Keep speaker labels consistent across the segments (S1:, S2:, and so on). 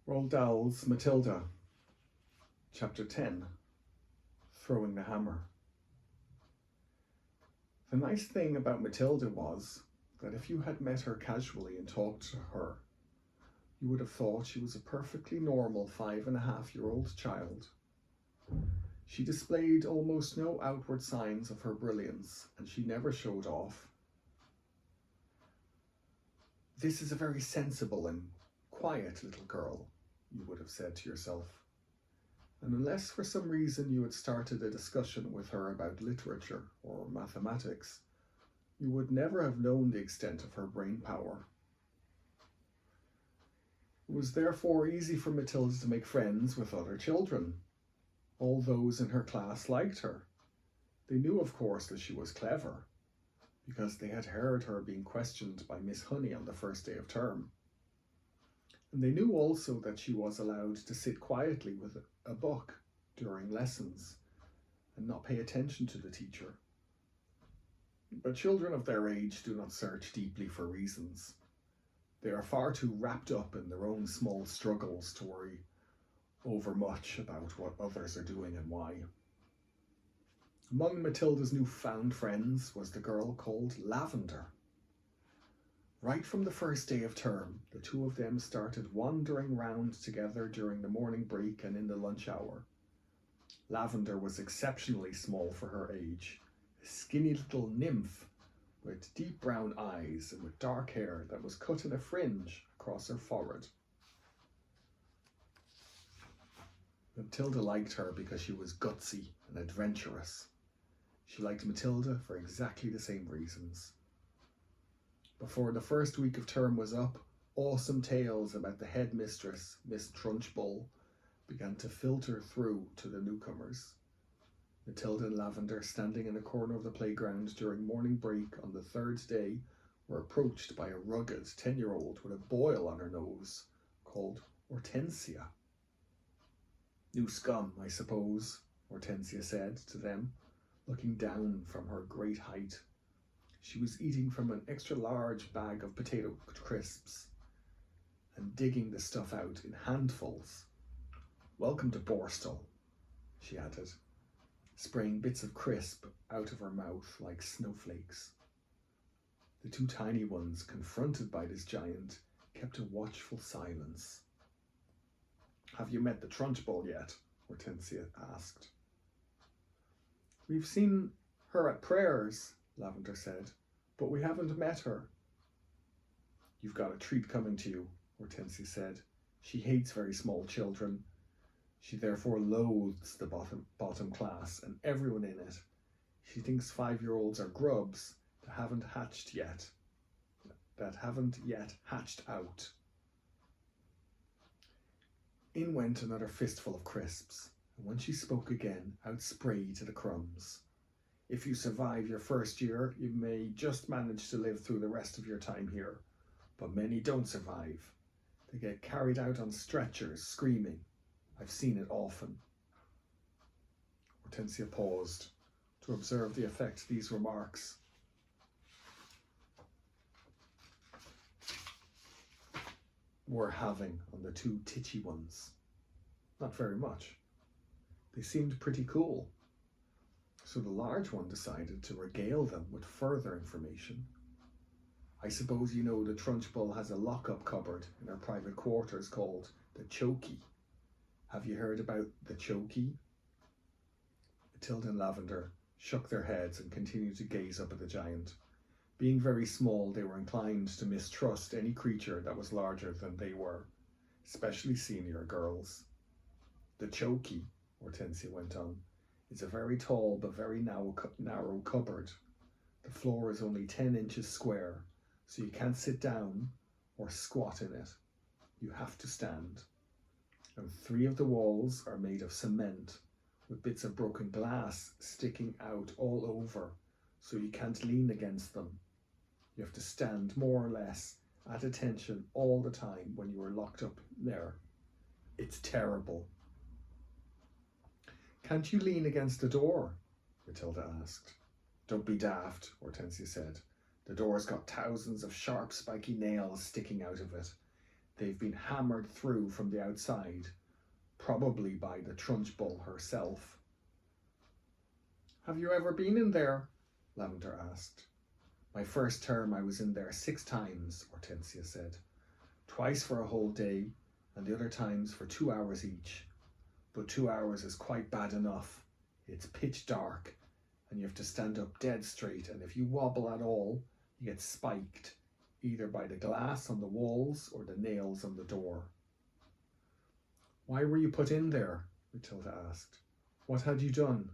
S1: Roald Dahl's Matilda, Chapter 10, Throwing the Hammer. The nice thing about Matilda was that if you had met her casually and talked to her, you would have thought she was a perfectly normal 5.5-year-old child. She displayed almost no outward signs of her brilliance, and she never showed off. "This is a very sensible and quiet little girl," you would have said to yourself. And unless for some reason you had started a discussion with her about literature or mathematics, you would never have known the extent of her brain power. It was therefore easy for Matilda to make friends with other children. All those in her class liked her. They knew, of course, that she was clever, because they had heard her being questioned by Miss Honey on the first day of term. And they knew also that she was allowed to sit quietly with a book during lessons and not pay attention to the teacher. But children of their age do not search deeply for reasons. They are far too wrapped up in their own small struggles to worry overmuch about what others are doing and why. Among Matilda's newfound friends was the girl called Lavender. Right from the first day of term, the two of them started wandering round together during the morning break and in the lunch hour. Lavender was exceptionally small for her age, a skinny little nymph with deep brown eyes and with dark hair that was cut in a fringe across her forehead. Matilda liked her because she was gutsy and adventurous. She liked Matilda for exactly the same reasons. Before the first week of term was up, awesome tales about the headmistress, Miss Trunchbull, began to filter through to the newcomers. Matilda and Lavender, standing in a corner of the playground during morning break on the third day, were approached by a rugged 10-year-old with a boil on her nose called Hortensia. "New scum, I suppose," Hortensia said to them, looking down from her great height. She was eating from an extra-large bag of potato crisps and digging the stuff out in handfuls. "Welcome to Borstal," she added, spraying bits of crisp out of her mouth like snowflakes. The two tiny ones, confronted by this giant, kept a watchful silence. "Have you met the Trunchbull yet?" Hortensia asked. "We've seen her at prayers," Lavender said, "but we haven't met her." "You've got a treat coming to you," Hortensia said. "She hates very small children. She therefore loathes the bottom class and everyone in it. She thinks 5-year-olds are grubs that haven't yet hatched out." In went another fistful of crisps, and when she spoke again, out sprayed the crumbs. "If you survive your first year, you may just manage to live through the rest of your time here, but many don't survive. They get carried out on stretchers, screaming. I've seen it often." Hortensia paused to observe the effect these remarks were having on the two titchy ones. Not very much. They seemed pretty cool. So the large one decided to regale them with further information. "I suppose you know the Trunchbull has a lock-up cupboard in her private quarters called the Chokey. Have you heard about the Chokey?" Matilda and Lavender shook their heads and continued to gaze up at the giant. Being very small, they were inclined to mistrust any creature that was larger than they were, especially senior girls. "The Chokey," Hortensia went on, "is a very tall but very narrow cupboard. The floor is only 10 inches square, so you can't sit down or squat in it. You have to stand. And 3 of the walls are made of cement, with bits of broken glass sticking out all over, so you can't lean against them. You have to stand more or less at attention all the time when you are locked up there. It's terrible." "Can't you lean against the door?" Matilda asked. "Don't be daft," Hortensia said. "The door's got thousands of sharp, spiky nails sticking out of it. They've been hammered through from the outside, probably by the Trunchbull herself. Have you ever been in there? Lavender asked. My first term I was in there 6 times, Hortensia said. Twice for a whole day, and the other times for 2 hours each. But 2 hours is quite bad enough. It's pitch dark, and you have to stand up dead straight, and if you wobble at all, you get spiked, either by the glass on the walls or the nails on the door. Why were you put in there? Matilda asked. What had you done?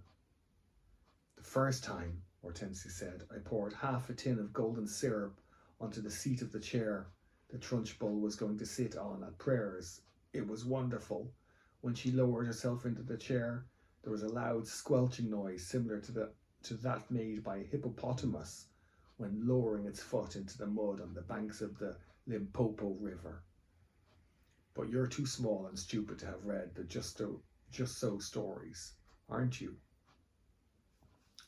S1: The first time, Hortensia said, I poured half a tin of golden syrup onto the seat of the chair the Trunchbull was going to sit on at prayers. It was wonderful. When she lowered herself into the chair, there was a loud squelching noise similar to that made by a hippopotamus when lowering its foot into the mud on the banks of the Limpopo River. But you're too small and stupid to have read the Just So stories, aren't you?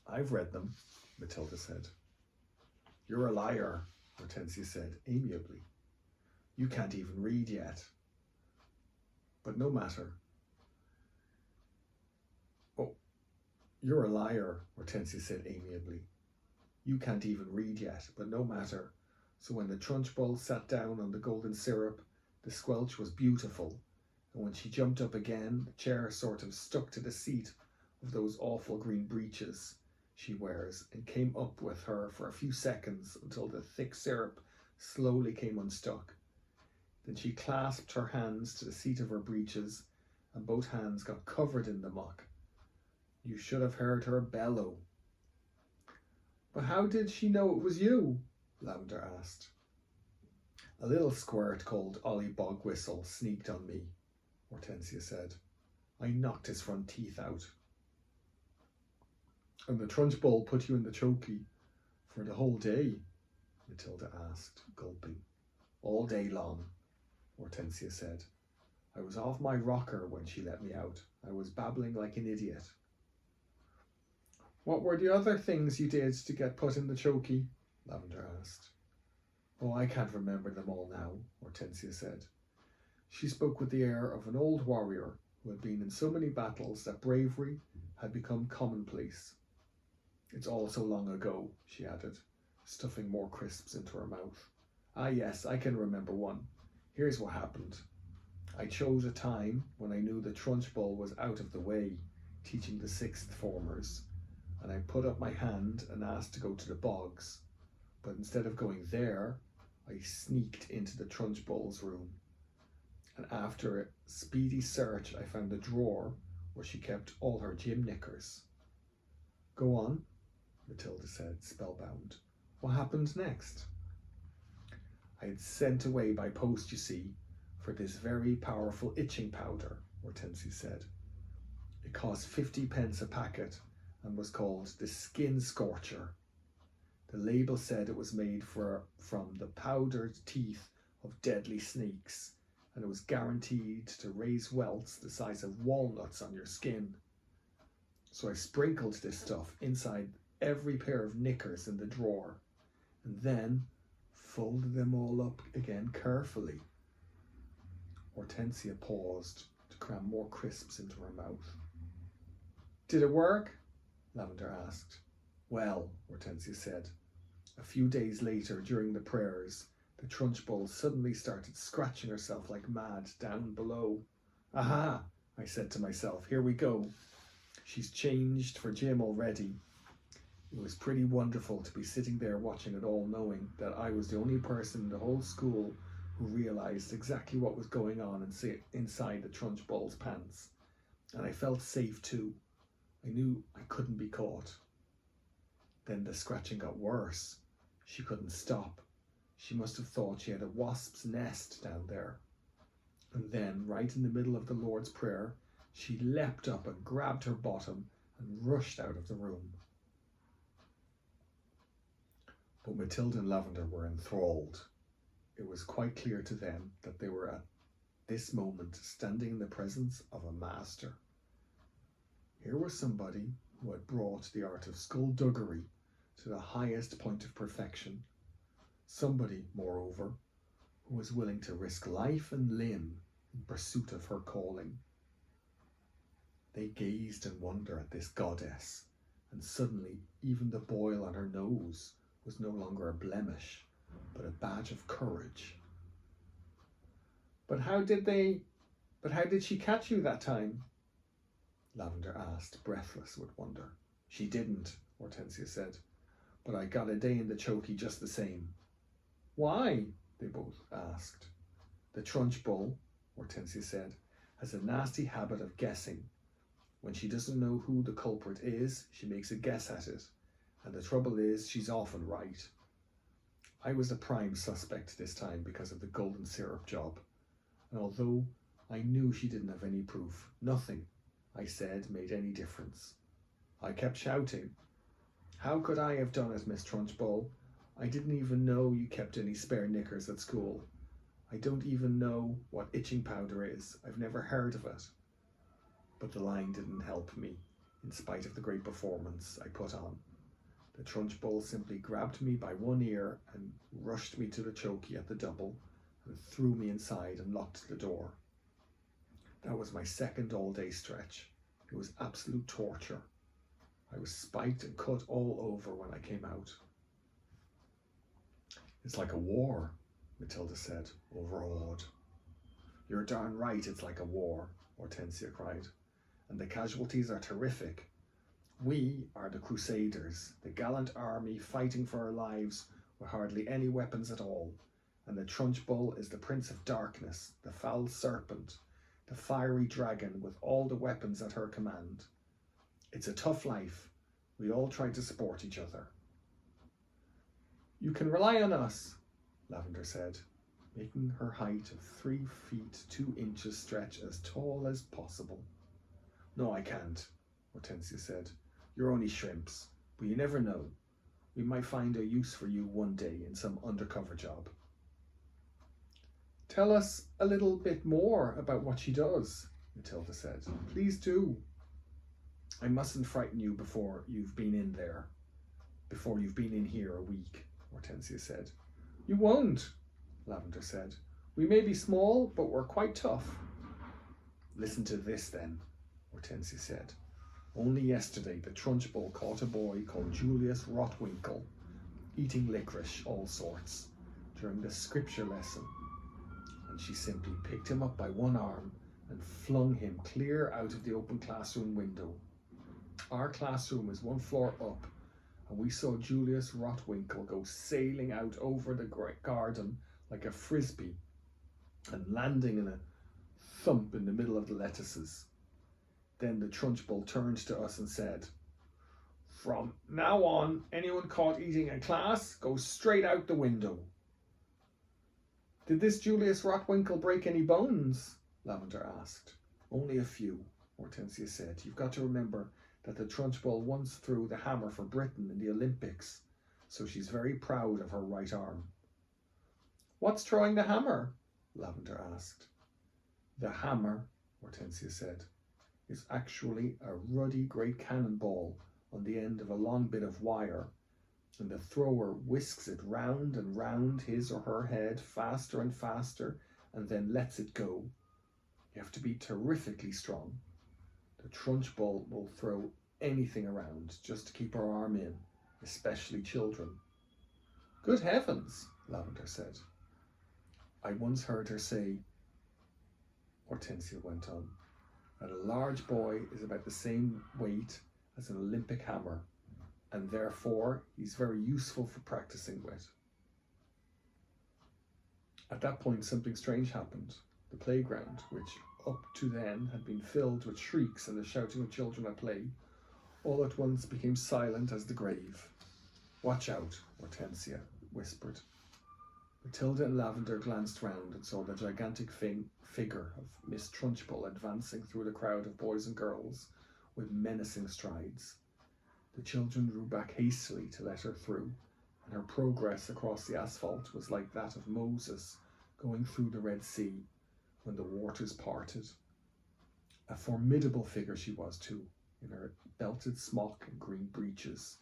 S1: I've read them, Matilda said. You're a liar, Hortensia said amiably. You can't even read yet. But no matter. Oh, you're a liar, Hortensia said amiably. You can't even read yet, but no matter. So when the Trunchbull sat down on the golden syrup, the squelch was beautiful, and when she jumped up again, the chair sort of stuck to the seat of those awful green breeches she wears and came up with her for a few seconds until the thick syrup slowly came unstuck. Then she clasped her hands to the seat of her breeches, and both hands got covered in the muck. You should have heard her bellow. But how did she know it was you? Lavender asked. A little squirt called Ollie Bogwhistle sneaked on me, Hortensia said. I knocked his front teeth out. And the Trunchbull put you in the chokey for the whole day? Matilda asked, gulping. All day long, Hortensia said. I was off my rocker when she let me out. I was babbling like an idiot. What were the other things you did to get put in the chokey? Lavender asked. Oh, I can't remember them all now, Hortensia said. She spoke with the air of an old warrior who had been in so many battles that bravery had become commonplace. It's all so long ago, she added, stuffing more crisps into her mouth. Ah yes, I can remember one. Here's what happened. I chose a time when I knew the Trunchbull was out of the way, teaching the 6th formers, and I put up my hand and asked to go to the bogs. But instead of going there, I sneaked into the Trunchbull's room. And after a speedy search, I found a drawer where she kept all her gym knickers. Go on, Matilda said, spellbound. What happened next? I had sent away by post, you see, for this very powerful itching powder, Hortensia said. It cost 50 pence a packet and was called the Skin Scorcher. The label said it was made from the powdered teeth of deadly snakes, and it was guaranteed to raise welts the size of walnuts on your skin. So I sprinkled this stuff inside every pair of knickers in the drawer, and then folded them all up again carefully. Hortensia paused to cram more crisps into her mouth. Did it work? Lavender asked. Well, Hortensia said, a few days later during the prayers, the Trunchbull suddenly started scratching herself like mad down below. Aha, I said to myself, here we go. She's changed for gym already. It was pretty wonderful to be sitting there watching it all, knowing that I was the only person in the whole school who realised exactly what was going on inside the Trunchbull's pants. And I felt safe too. I knew I couldn't be caught. Then the scratching got worse. She couldn't stop. She must have thought she had a wasp's nest down there. And then, right in the middle of the Lord's Prayer, she leapt up and grabbed her bottom and rushed out of the room. But Matilda and Lavender were enthralled. It was quite clear to them that they were at this moment standing in the presence of a master. Here was somebody who had brought the art of skullduggery to the highest point of perfection. Somebody, moreover, who was willing to risk life and limb in pursuit of her calling. They gazed in wonder at this goddess, and suddenly even the boil on her nose was no longer a blemish, but a badge of courage. But how did she catch you that time? Lavender asked, breathless with wonder. She didn't, Hortensia said, but I got a day in the chokey just the same. Why? They both asked. The Trunchbull, Hortensia said, has a nasty habit of guessing. When she doesn't know who the culprit is, she makes a guess at it, and the trouble is she's often right. I was the prime suspect this time because of the golden syrup job, and although I knew she didn't have any proof, nothing I said made any difference. I kept shouting, "How could I have done it, Miss Trunchbull? I didn't even know you kept any spare knickers at school. I don't even know what itching powder is. I've never heard of it." But the line didn't help me, in spite of the great performance I put on. The Trunchbull simply grabbed me by one ear and rushed me to the chokey at the double and threw me inside and locked the door. That was my second all-day stretch. It was absolute torture. I was spiked and cut all over when I came out. It's like a war, Matilda said, overawed. You're darn right it's like a war, Hortensia cried. And the casualties are terrific. We are the Crusaders, the gallant army fighting for our lives with hardly any weapons at all. And the Trunchbull is the Prince of Darkness, the foul serpent, the fiery dragon with all the weapons at her command. It's a tough life. We all try to support each other. You can rely on us, Lavender said, making her height of 3 feet 2 inches stretch as tall as possible. No, I can't, Hortensia said. You're only shrimps, but you never know. We might find a use for you one day in some undercover job. Tell us a little bit more about what she does, Matilda said. Please do. I mustn't frighten you before you've been in here a week, Hortensia said. You won't, Lavender said. We may be small, but we're quite tough. Listen to this then, Hortensia said. Only yesterday the Trunchbull caught a boy called Julius Rotwinkle eating licorice, all sorts, during the scripture lesson, and she simply picked him up by one arm and flung him clear out of the open classroom window. Our classroom is 1 floor up, and we saw Julius Rotwinkle go sailing out over the garden like a frisbee and landing in a thump in the middle of the lettuces. Then the Trunchbull turned to us and said, "From now on, anyone caught eating in class goes straight out the window." Did this Julius Rotwinkle break any bones? Lavender asked. Only a few, Hortensia said. You've got to remember that the Trunchbull once threw the hammer for Britain in the Olympics, so she's very proud of her right arm. What's throwing the hammer? Lavender asked. The hammer, Hortensia said, is actually a ruddy great cannonball on the end of a long bit of wire, and the thrower whisks it round and round his or her head faster and faster, and then lets it go. You have to be terrifically strong. The Trunchbull will throw anything around just to keep her arm in, especially children. Good heavens, Lavender said. I once heard her say, Hortensia went on, that a large boy is about the same weight as an Olympic hammer, and therefore he's very useful for practicing with. At that point, something strange happened. The playground, which up to then had been filled with shrieks and the shouting of children at play, all at once became silent as the grave. Watch out, Hortensia whispered. Matilda and Lavender glanced round and saw the gigantic figure of Miss Trunchbull advancing through the crowd of boys and girls with menacing strides. The children drew back hastily to let her through, and her progress across the asphalt was like that of Moses going through the Red Sea when the waters parted. A formidable figure she was too, in her belted smock and green breeches.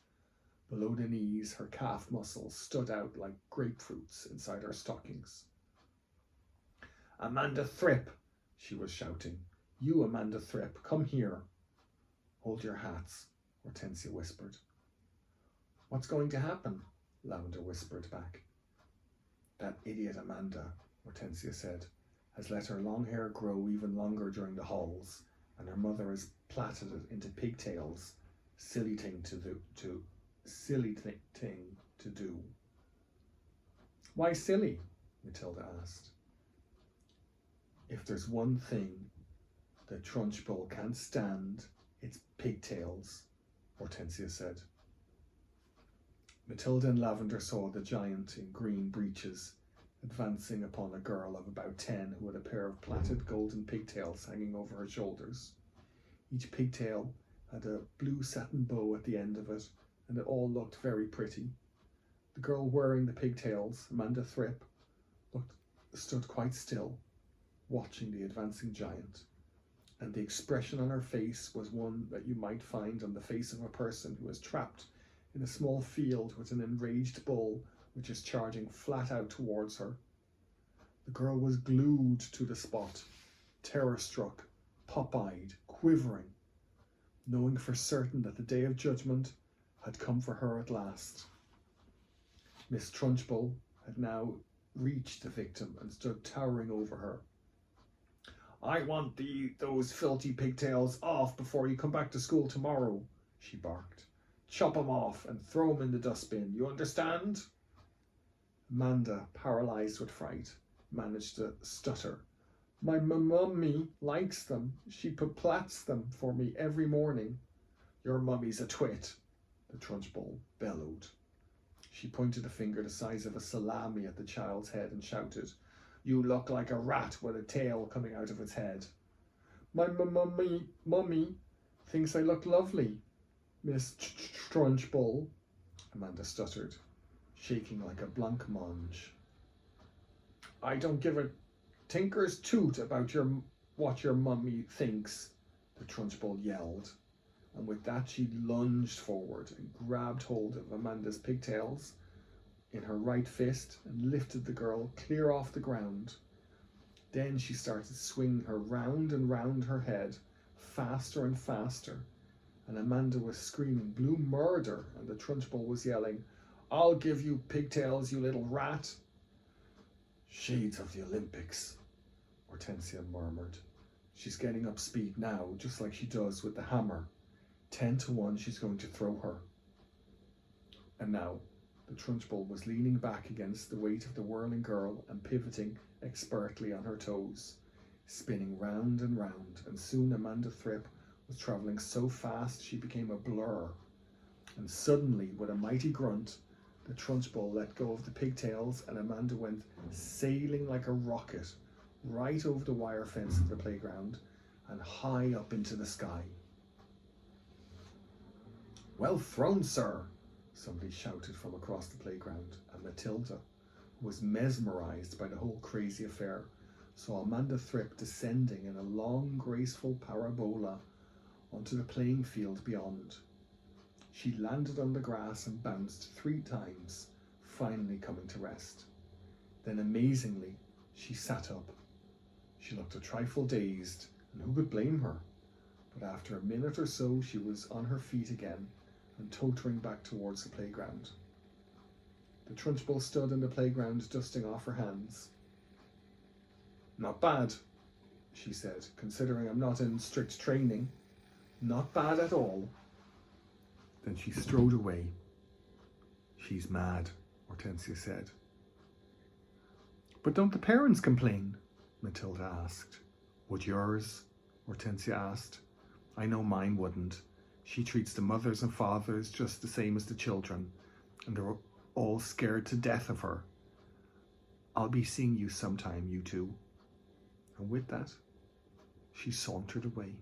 S1: Below the knees, her calf muscles stood out like grapefruits inside her stockings. "Amanda Thripp," she was shouting. "You, Amanda Thripp, come here." "Hold your hats," Hortensia whispered. "What's going to happen?" Lavender whispered back. "That idiot Amanda," Hortensia said, "has let her long hair grow even longer during the hauls, and her mother has plaited it into pigtails. Silly thing to do. "Why silly?" Matilda asked. "If there's one thing the Trunchbull can't stand, it's pigtails," Hortensia said. Matilda and Lavender saw the giant in green breeches advancing upon a girl of about 10 who had a pair of plaited golden pigtails hanging over her shoulders. Each pigtail had a blue satin bow at the end of it, and it all looked very pretty. The girl wearing the pigtails, Amanda Thripp, stood quite still, watching the advancing giant, and the expression on her face was one that you might find on the face of a person who is trapped in a small field with an enraged bull which is charging flat out towards her. The girl was glued to the spot, terror-struck, pop-eyed, quivering, knowing for certain that the day of judgment had come for her at last. Miss Trunchbull had now reached the victim and stood towering over her. "I want those filthy pigtails off before you come back to school tomorrow," she barked. "Chop 'em off and throw 'em in the dustbin, you understand?" Amanda, paralysed with fright, managed to stutter. "My mummy likes them. She plaits them for me every morning." "Your mummy's a twit," the Trunchbull bellowed. She pointed a finger the size of a salami at the child's head and shouted, "You look like a rat with a tail coming out of its head." "My mummy thinks I look lovely, Miss Trunchbull," Amanda stuttered, shaking like a blancmange. "I don't give a tinker's toot about what your mummy thinks," the Trunchbull yelled, and with that she lunged forward and grabbed hold of Amanda's pigtails in her right fist and lifted the girl clear off the ground. Then she started swinging her round and round her head, faster and faster, and Amanda was screaming blue murder, and the Trunchbull was yelling, "I'll give you pigtails, you little rat." "Shades of the Olympics," Hortensia murmured. "She's getting up speed now, just like she does with the hammer. 10-1 she's going to throw her." And now the Trunchbull was leaning back against the weight of the whirling girl and pivoting expertly on her toes, spinning round and round, and soon Amanda Thripp was travelling so fast she became a blur. And suddenly, with a mighty grunt, the Trunchbull let go of the pigtails and Amanda went sailing like a rocket right over the wire fence of the playground and high up into the sky. "Well thrown, sir," somebody shouted from across the playground, and Matilda, who was mesmerised by the whole crazy affair, saw Amanda Thripp descending in a long, graceful parabola onto the playing field beyond. She landed on the grass and bounced 3 times, finally coming to rest. Then, amazingly, she sat up. She looked a trifle dazed, and who could blame her? But after a minute or so, she was on her feet again and tottering back towards the playground. The Trunchbull stood in the playground, dusting off her hands. "Not bad," she said, "considering I'm not in strict training. Not bad at all." Then she strode away. "She's mad," Hortensia said. "But don't the parents complain?" Matilda asked. "Would yours?" Hortensia asked. "I know mine wouldn't. She treats the mothers and fathers just the same as the children, and they're all scared to death of her. I'll be seeing you sometime, you two." And with that, she sauntered away.